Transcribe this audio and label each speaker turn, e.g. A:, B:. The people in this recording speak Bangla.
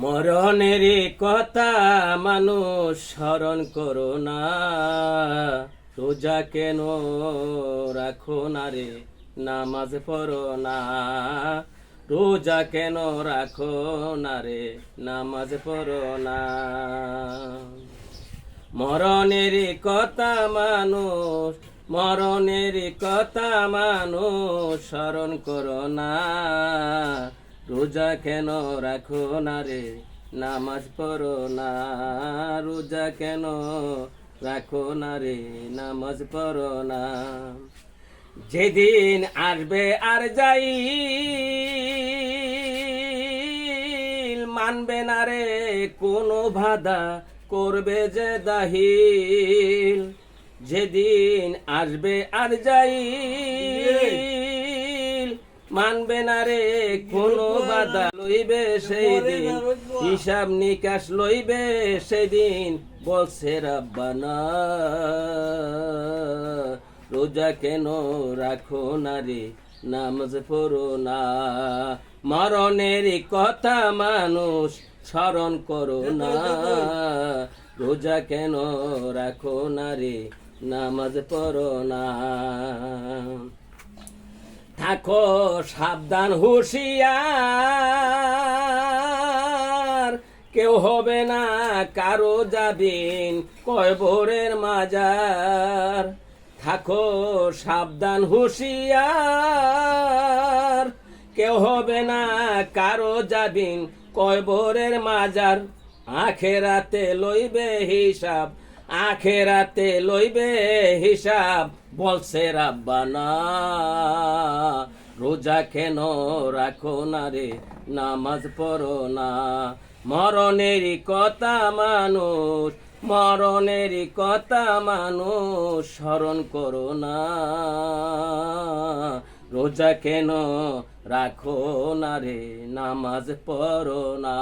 A: মরণেরই কথা মানুষ স্মরণ করো না, রোজা কেন রাখো না রে, নামাজ পড়ো না। রোজা কেন রাখো না রে, নামাজ পড়ো না। মরণেরই কথা মানুষ, মরণেরই কথা মানুষ স্মরণ করো না। রোজা কেন রাখো না রে, নামাজ পড়ো না। রোজা কেন রাখো না রে, নামাজ পড়ো না। যেদিন আসবে আর যাই মানবে না রে কোনো বাধা, করবে যে দাহিল। যেদিন আসবে আর যাই মানবে না রে কোনো বাধা, লইবে সেই দিন হিসাব নিকাশ লইবে সেদিন। বলছে রাব্বানা রোজা কেন রাখো না রে, নামাজ পড়ো না। মরণের কথা মানুষ স্মরণ করো না। রোজা কেন রাখো না রে, নামাজ পড়ো না। থাকো সাবধান হুঁশিয়ার, কেউ হবে না কারো যাবিন কয়বরের মাজার। থাকো সাবধান হুঁশিয়ার, কেউ হবে না কারো যাবিন কয়বরের মাজার। আখেরাতে লইবে হিসাব, আখেরাতে লইবে হিসাব। বলছে রাব্বানা রোজা কেন রাখো না রে, নামাজ পড়ো না। মরণেরই কথা মানুষ, মরণেরই কথা মানুষ স্মরণ করো না। রোজা কেন রাখো না রে, নামাজ পড়ো না।